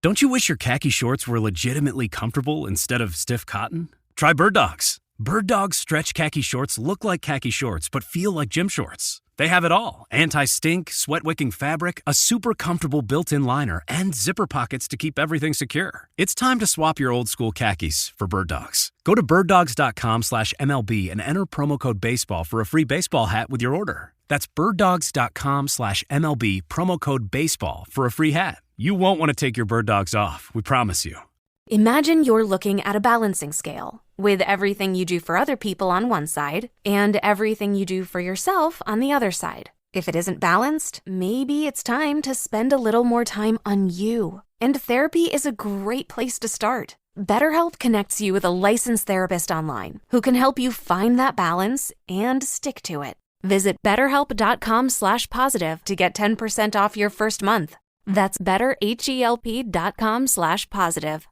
Don't you wish your khaki shorts were legitimately comfortable instead of stiff cotton? Try Bird Dogs. Bird Dogs stretch khaki shorts look like khaki shorts but feel like gym shorts. They have it all: anti-stink, sweat-wicking fabric, a super comfortable built-in liner, and zipper pockets to keep everything secure. It's time to swap your old school khakis for Bird Dogs. Go to birddogs.com/MLB and enter promo code BASEBALL for a free baseball hat with your order. That's birddogs.com/MLB, promo code BASEBALL for a free hat. You won't want to take your Bird Dogs off, we promise you. Imagine you're looking at a balancing scale with everything you do for other people on one side and everything you do for yourself on the other side. If it isn't balanced, maybe it's time to spend a little more time on you. And therapy is a great place to start. BetterHelp connects you with a licensed therapist online who can help you find that balance and stick to it. Visit BetterHelp.com/positive to get 10% off your first month. That's BetterHelp.com/positive.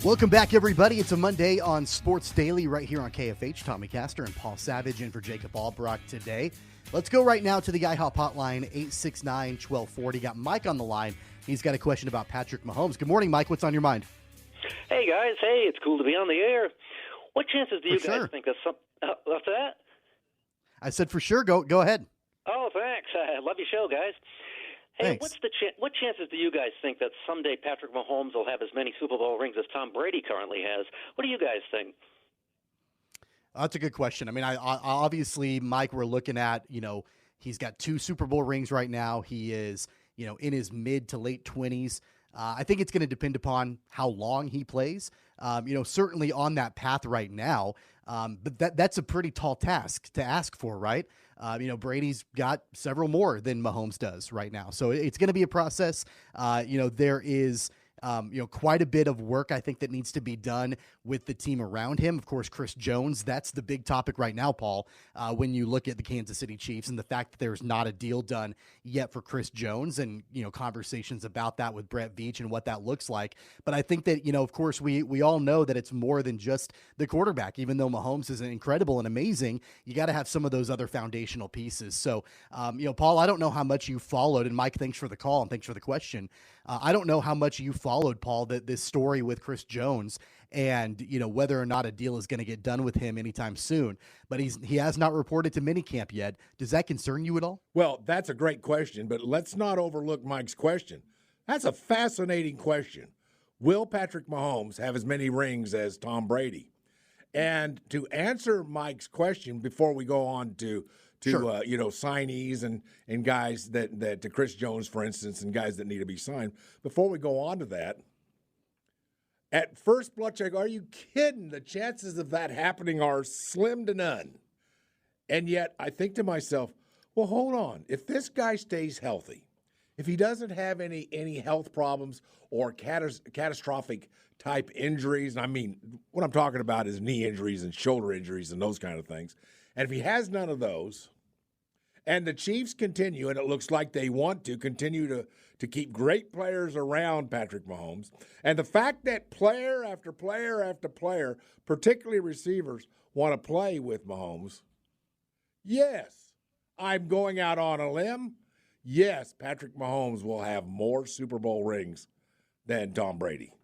Welcome back, everybody. It's a Monday on Sports Daily right here on KFH. Tommy Castor and Paul Savage in for Jacob Albrock today. Let's go right now to the IHOP hotline, 869-1240. Got Mike on the line. He's got a question about Patrick Mahomes. Good morning, Mike. What's on your mind? Hey, guys. Hey, it's cool to be on the air. What chances do you guys think that some... what's that? I said for sure. Go ahead. Oh, thanks. I love your show, guys. Hey, Thanks. what chances do you guys think that someday Patrick Mahomes will have as many Super Bowl rings as Tom Brady currently has? What do you guys think? That's a good question. I mean, I obviously, Mike, we're looking at, he's got 2 Super Bowl rings right now. He is, in his mid to late 20s. I think it's going to depend upon how long he plays. Certainly on that path right now. But that's a pretty tall task to ask for, right? Brady's got several more than Mahomes does right now. So it's going to be a process. There is quite a bit of work, I think, that needs to be done with the team around him. Of course, Chris Jones, that's the big topic right now, Paul, when you look at the Kansas City Chiefs and the fact that there's not a deal done yet for Chris Jones and, conversations about that with Brett Veach and what that looks like. But I think that, of course, we all know that it's more than just the quarterback. Even though Mahomes is incredible and amazing, you got to have some of those other foundational pieces. So, Paul, I don't know how much you followed, and Mike, thanks for the call and thanks for the question. I don't know how much you followed, Paul, this story with Chris Jones and, whether or not a deal is going to get done with him anytime soon. But he has not reported to minicamp yet. Does that concern you at all? Well, that's a great question, but let's not overlook Mike's question. That's a fascinating question. Will Patrick Mahomes have as many rings as Tom Brady? And to answer Mike's question before we go on to Sure. signees and guys that to Chris Jones, for instance, and guys that need to be signed. Before we go on to that, at first blood check, are you kidding? The chances of that happening are slim to none. And yet I think to myself, well, hold on. If this guy stays healthy, if he doesn't have any health problems or catastrophic type injuries, and I mean, what I'm talking about is knee injuries and shoulder injuries and those kind of things. And if he has none of those, and the Chiefs continue, and it looks like they want to continue to keep great players around Patrick Mahomes, and the fact that player after player after player, particularly receivers, want to play with Mahomes, yes, I'm going out on a limb. Yes, Patrick Mahomes will have more Super Bowl rings than Tom Brady.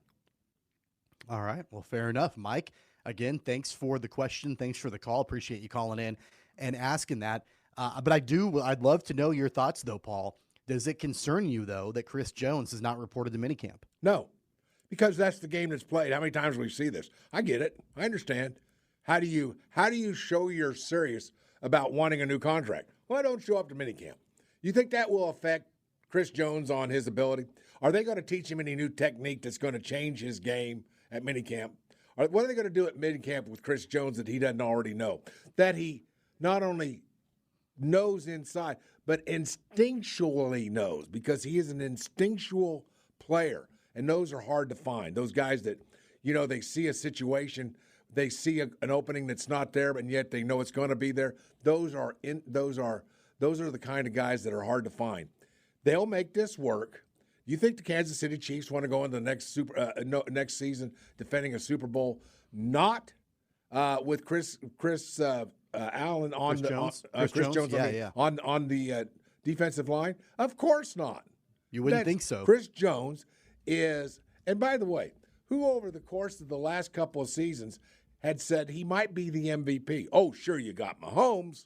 All right. Well, fair enough, Mike. Again, thanks for the question. Thanks for the call. Appreciate you calling in and asking that. But I'd love to know your thoughts, though, Paul. Does it concern you, though, that Chris Jones has not reported to minicamp? No, because that's the game that's played. How many times do we see this? I get it. I understand. How do you show you're serious about wanting a new contract? Well, don't show up to minicamp. You think that will affect Chris Jones on his ability? Are they going to teach him any new technique that's going to change his game at minicamp? What are they going to do at minicamp with Chris Jones that he doesn't already know? That he not only knows inside, but instinctually knows, because he is an instinctual player, and those are hard to find. Those guys that, they see a situation, they see an opening that's not there, and yet they know it's going to be there. Those are the kind of guys that are hard to find. They'll make this work. Do you think the Kansas City Chiefs want to go into the next season defending a Super Bowl not with Chris Allen on Chris the Jones? Chris Jones Yeah. on the defensive line? Of course not. You wouldn't think so. Chris Jones is, and by the way, who over the course of the last couple of seasons had said he might be the MVP? Oh, sure, you got Mahomes.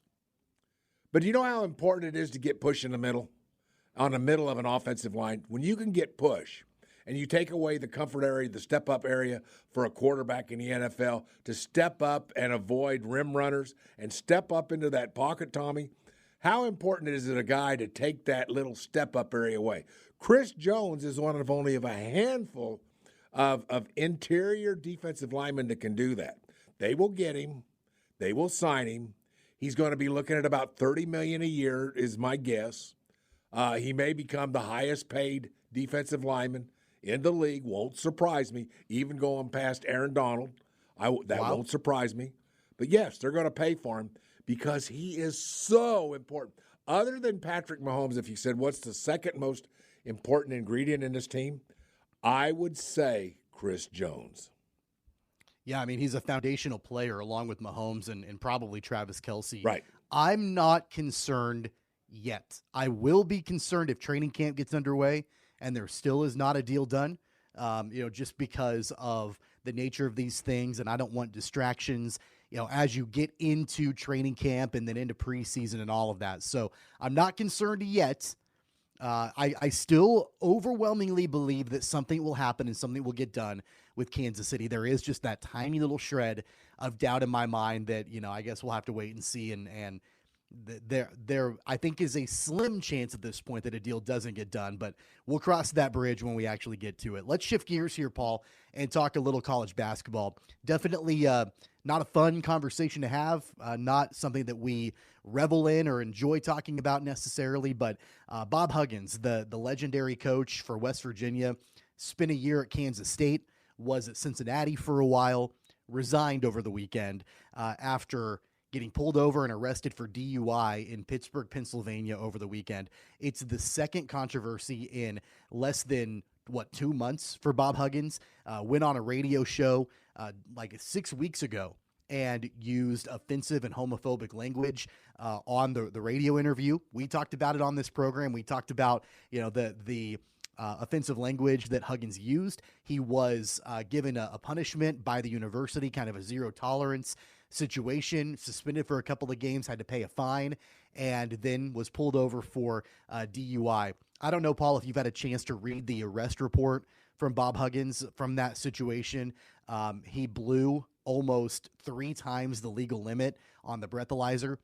But do you know how important it is to get push in the middle, on the middle of an offensive line? When you can get push and you take away the comfort area, the step-up area for a quarterback in the NFL to step up and avoid rim runners and step up into that pocket, Tommy, how important is it a guy to take that little step-up area away? Chris Jones is one of only a handful of interior defensive linemen that can do that. They will get him. They will sign him. He's going to be looking at about $30 million a year is my guess. He may become the highest-paid defensive lineman in the league. Won't surprise me, even going past Aaron Donald. That won't surprise me. But, yes, they're going to pay for him because he is so important. Other than Patrick Mahomes, if you said what's the second most important ingredient in this team, I would say Chris Jones. Yeah, I mean, he's a foundational player along with Mahomes and probably Travis Kelce. Right. I'm not concerned yet. I will be concerned if training camp gets underway and there still is not a deal done, just because of the nature of these things, and I don't want distractions, as you get into training camp and then into preseason and all of that. So I'm not concerned yet. I still overwhelmingly believe that something will happen and something will get done with Kansas City. There is just that tiny little shred of doubt in my mind that, I guess we'll have to wait and see. And there, I think, is a slim chance at this point that a deal doesn't get done, but we'll cross that bridge when we actually get to it. Let's shift gears here, Paul, and talk a little college basketball. Definitely not a fun conversation to have, not something that we revel in or enjoy talking about necessarily, but Bob Huggins, the legendary coach for West Virginia, spent a year at Kansas State, was at Cincinnati for a while, resigned over the weekend after getting pulled over and arrested for DUI in Pittsburgh, Pennsylvania over the weekend. It's the second controversy in less than, 2 months for Bob Huggins. Went on a radio show like 6 weeks ago and used offensive and homophobic language on the radio interview. We talked about it on this program. We talked about, the offensive language that Huggins used. He was given a punishment by the university, kind of a zero tolerance situation, suspended for a couple of games, had to pay a fine, and then was pulled over for DUI. I don't know, Paul, if you've had a chance to read the arrest report from Bob Huggins from that situation. He blew almost 3 times the legal limit on the breathalyzer,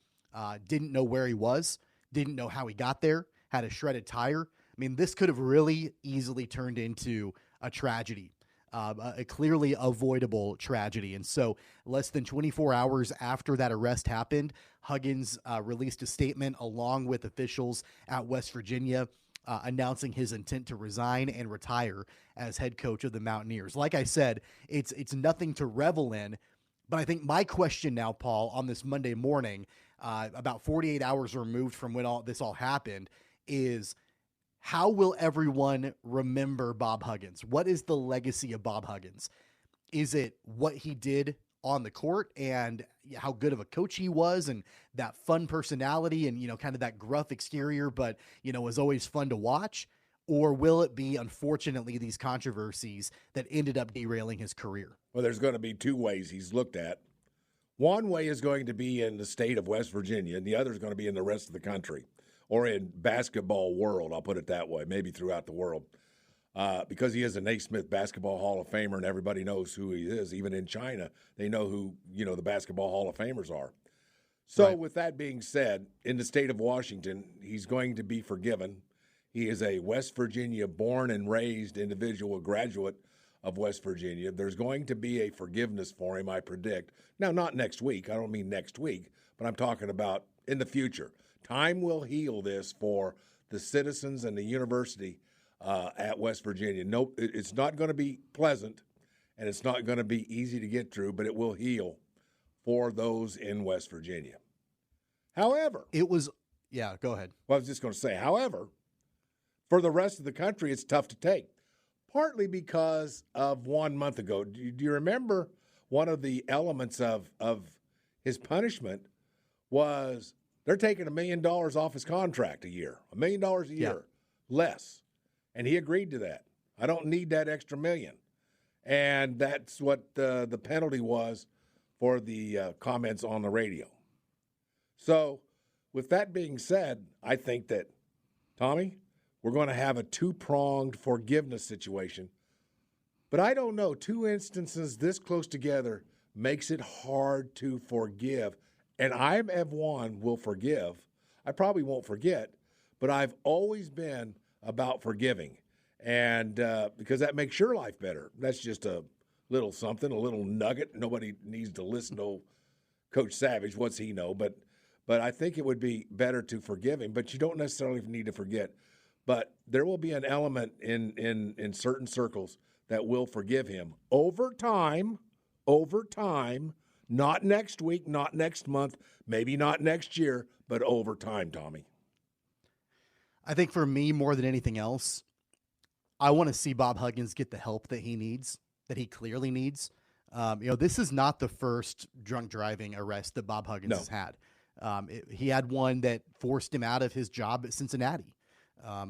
didn't know where he was, didn't know how he got there, had a shredded tire. I mean, this could have really easily turned into a tragedy. A clearly avoidable tragedy. And so less than 24 hours after that arrest happened, Huggins released a statement along with officials at West Virginia announcing his intent to resign and retire as head coach of the Mountaineers. Like I said, it's nothing to revel in, but I think my question now, Paul, on this Monday morning, about 48 hours removed from when this all happened, is how will everyone remember Bob Huggins? What is the legacy of Bob Huggins? Is it what he did on the court and how good of a coach he was and that fun personality and, kind of that gruff exterior, but, was always fun to watch? Or will it be, unfortunately, these controversies that ended up derailing his career? Well, there's going to be 2 ways he's looked at. One way is going to be in the state of West Virginia, and the other is going to be in the rest of the country. Or in basketball world, I'll put it that way, maybe throughout the world. Because he is a Naismith Basketball Hall of Famer and everybody knows who he is. Even in China, they know who, the Basketball Hall of Famers are. So Right. With that being said, in the state of Washington, he's going to be forgiven. He is a West Virginia born and raised individual, a graduate of West Virginia. There's going to be a forgiveness for him, I predict. Now, not next week. I don't mean next week, but I'm talking about in the future. Time will heal this for the citizens and the university at West Virginia. No, it's not going to be pleasant, and it's not going to be easy to get through, but it will heal for those in West Virginia. However, It was, yeah, go ahead. well, I was just going to say, however, For the rest of the country, it's tough to take, partly because of 1 month ago. Do you remember one of the elements of his punishment was they're taking $1 million off his contract a year, $1 million a year less. And he agreed to that. I don't need that extra million. And that's what the penalty was for the comments on the radio. So with that being said, I think that, Tommy, we're going to have a two-pronged forgiveness situation. But I don't know, two instances this close together makes it hard to forgive. And I, Ev1, will forgive. I probably won't forget, but I've always been about forgiving. And because that makes your life better. That's just a little something, a little nugget. Nobody needs to listen to Coach Savage. What's he know? But I think it would be better to forgive him. But you don't necessarily need to forget. But there will be an element in certain circles that will forgive him over time, not next week, not next month, maybe not next year, but over time, Tommy. I think for me, more than anything else, I want to see Bob Huggins get the help that he needs, that he clearly needs. This is not the first drunk driving arrest that Bob Huggins has had. He had one that forced him out of his job at Cincinnati,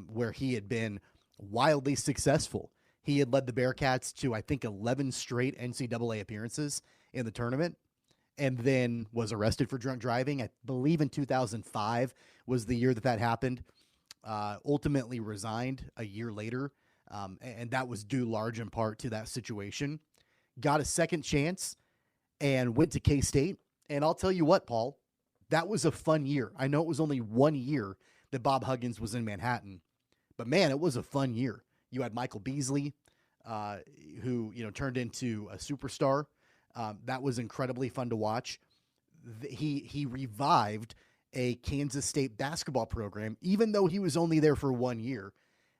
where he had been wildly successful. He had led the Bearcats to, I think, 11 straight NCAA appearances in the tournament, and then was arrested for drunk driving. I believe in 2005 was the year that happened. Ultimately resigned a year later, and that was due large in part to that situation. Got a second chance and went to K-State. And I'll tell you what, Paul, that was a fun year. I know it was only 1 year that Bob Huggins was in Manhattan, but man, it was a fun year. You had Michael Beasley, who turned into a superstar. That was incredibly fun to watch. He revived a Kansas State basketball program, even though he was only there for 1 year.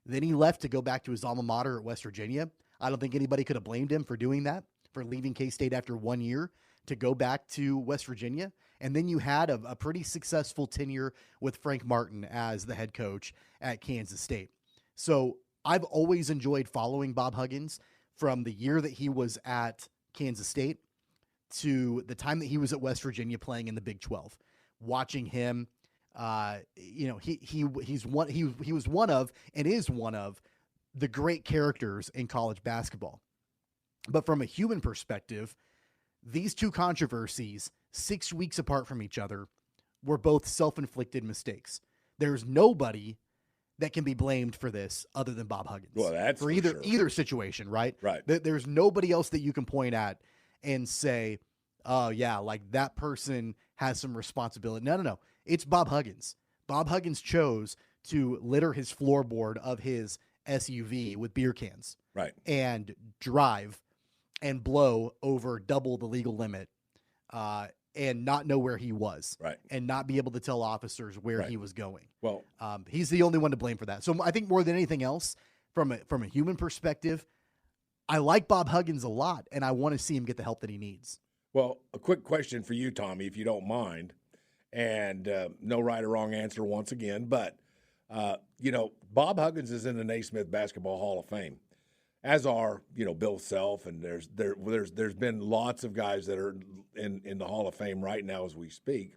Then he left to go back to his alma mater at West Virginia. I don't think anybody could have blamed him for doing that, for leaving K-State after 1 year to go back to West Virginia. And then you had a pretty successful tenure with Frank Martin as the head coach at Kansas State. So I've always enjoyed following Bob Huggins from the year that he was at Kansas State to the time that he was at West Virginia playing in the Big 12. Watching him, he was one of and is one of the great characters in college basketball. But from a human perspective, these two controversies, 6 weeks apart from each other, were both self-inflicted mistakes. There's nobody that can be blamed for this other than Bob Huggins. Well, that's for either situation, right? Right. There's nobody else that you can point at and say, oh yeah, like that person has some responsibility. No. It's Bob Huggins. Bob Huggins chose to litter his floorboard of his SUV with beer cans. Right. And drive and blow over double the legal limit, and not know where he was. Right. And not be able to tell officers where he was going. Well, he's the only one to blame for that. So I think more than anything else, from a human perspective, I like Bob Huggins a lot, and I want to see him get the help that he needs. Well, a quick question for you, Tommy, if you don't mind, and no right or wrong answer once again, but, Bob Huggins is in the Naismith Basketball Hall of Fame, as are, Bill Self, and there's been lots of guys that are in the Hall of Fame right now as we speak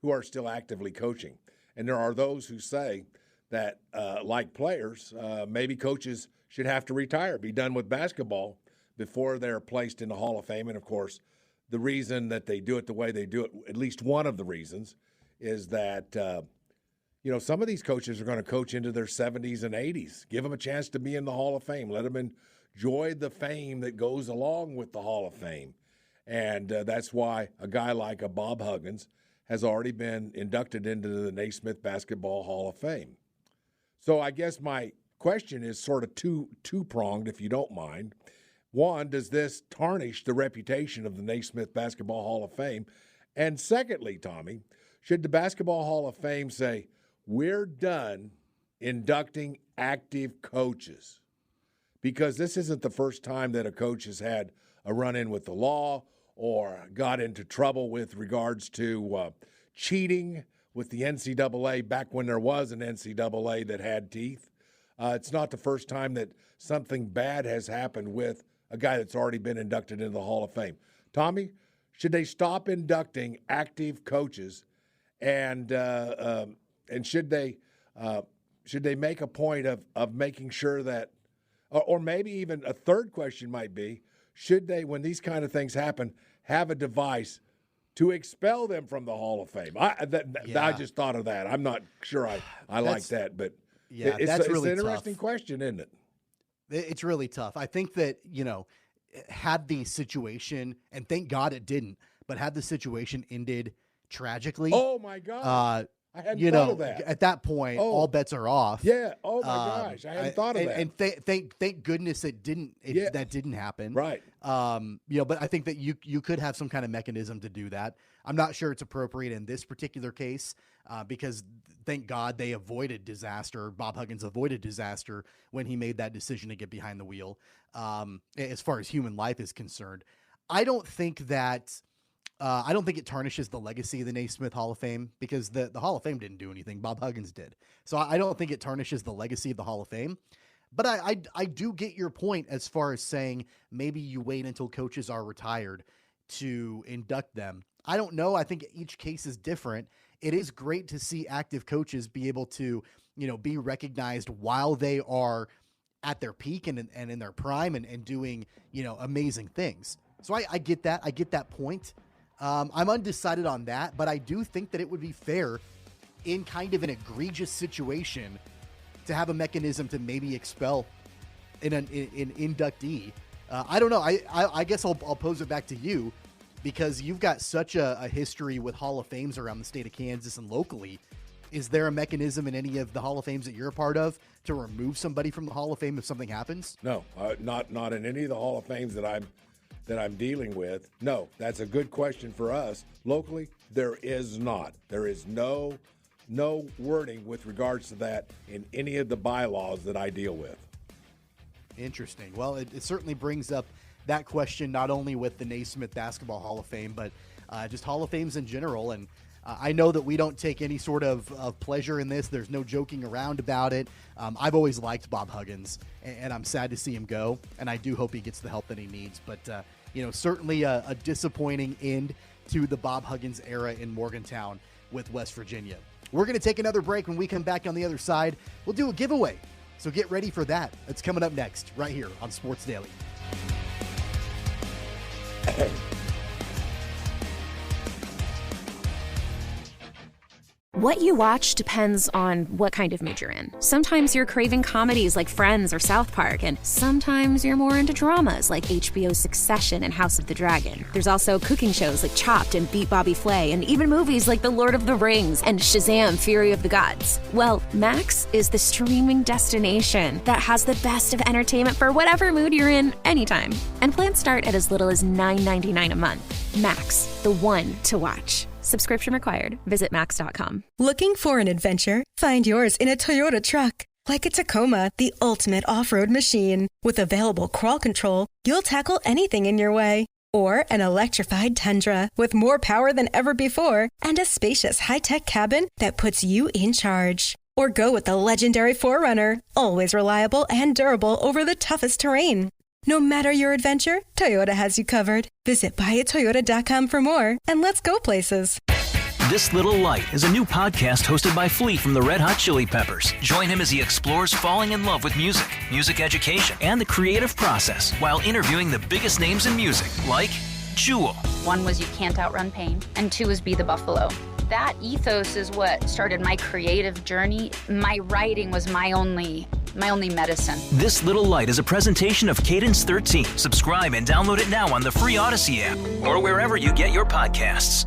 who are still actively coaching. And there are those who say that, like players, maybe coaches should have to retire, be done with basketball before they're placed in the Hall of Fame. And, of course, the reason that they do it the way they do it, at least one of the reasons, is that, some of these coaches are going to coach into their 70s and 80s. Give them a chance to be in the Hall of Fame. Let them enjoy the fame that goes along with the Hall of Fame. And that's why a guy like a Bob Huggins has already been inducted into the Naismith Basketball Hall of Fame. So I guess my question is sort of two-pronged, if you don't mind. One, does this tarnish the reputation of the Naismith Basketball Hall of Fame? And secondly, Tommy, should the Basketball Hall of Fame say, we're done inducting active coaches? Because this isn't the first time that a coach has had a run-in with the law or got into trouble with regards to cheating with the NCAA back when there was an NCAA that had teeth. It's not the first time that something bad has happened with a guy that's already been inducted into the Hall of Fame. Tommy, should they stop inducting active coaches, and should they make a point of making sure that, or maybe even a third question might be, should they, when these kind of things happen, have a device to expel them from the Hall of Fame? I just thought of that. I'm not sure I like that, but that's really it's an interesting question, isn't it? It's really tough. I think that, had the situation, and thank God it didn't, but had the situation ended tragically. Oh, my God. I hadn't thought of that. At that point, all bets are off. Yeah. Oh, my gosh. I hadn't thought of that. And thank goodness it didn't. That didn't happen. Right. But I think that you could have some kind of mechanism to do that. I'm not sure it's appropriate in this particular case because thank God they avoided disaster. Bob Huggins avoided disaster when he made that decision to get behind the wheel. As far as human life is concerned, I don't think it tarnishes the legacy of the Naismith Hall of Fame because the Hall of Fame didn't do anything. Bob Huggins did. So I don't think it tarnishes the legacy of the Hall of Fame. But I do get your point as far as saying maybe you wait until coaches are retired to induct them. I don't know. I think each case is different. It is great to see active coaches be able to, be recognized while they are at their peak and in their prime and doing, amazing things. So I get that. I get that point. I'm undecided on that, but I do think that it would be fair in kind of an egregious situation to have a mechanism to maybe expel an inductee. I don't know. I guess I'll pose it back to you because you've got such a history with Hall of Fames around the state of Kansas and locally. Is there a mechanism in any of the Hall of Fames that you're a part of to remove somebody from the Hall of Fame if something happens? No, not in any of the Hall of Fames that I'm dealing with. No, that's a good question for us. Locally, there is not. There is no wording with regards to that in any of the bylaws that I deal with. Interesting. Well, it certainly brings up that question not only with the Naismith Basketball Hall of Fame, but just Hall of Fames in general. And I know that we don't take any sort of pleasure in this. There's no joking around about it. I've always liked Bob Huggins, and I'm sad to see him go, and I do hope he gets the help that he needs. But, certainly a disappointing end to the Bob Huggins era in Morgantown with West Virginia. We're going to take another break. When we come back on the other side, we'll do a giveaway. So get ready for that. It's coming up next right here on Sports Daily. What you watch depends on what kind of mood you're in. Sometimes you're craving comedies like Friends or South Park, and sometimes you're more into dramas like HBO's Succession and House of the Dragon. There's also cooking shows like Chopped and Beat Bobby Flay, and even movies like The Lord of the Rings and Shazam! Fury of the Gods. Well, Max is the streaming destination that has the best of entertainment for whatever mood you're in anytime. And plans start at as little as $9.99 a month. Max, the one to watch. Subscription required. Visit Max.com. Looking for an adventure? Find yours in a Toyota truck. Like a Tacoma, the ultimate off-road machine. With available crawl control, you'll tackle anything in your way. Or an electrified Tundra with more power than ever before and a spacious high-tech cabin that puts you in charge. Or go with the legendary 4Runner, always reliable and durable over the toughest terrain. No matter your adventure, Toyota has you covered. Visit buyatoyota.com for more, and let's go places. This Little Light is a new podcast hosted by Flea from the Red Hot Chili Peppers. Join him as he explores falling in love with music, music education, and the creative process while interviewing the biggest names in music, like Jewel. One was You Can't Outrun Pain, and two was Be the Buffalo. That ethos is what started my creative journey. My writing was my only medicine. This Little Light is a presentation of Cadence 13. Subscribe and download it now on the free Odyssey app or wherever you get your podcasts.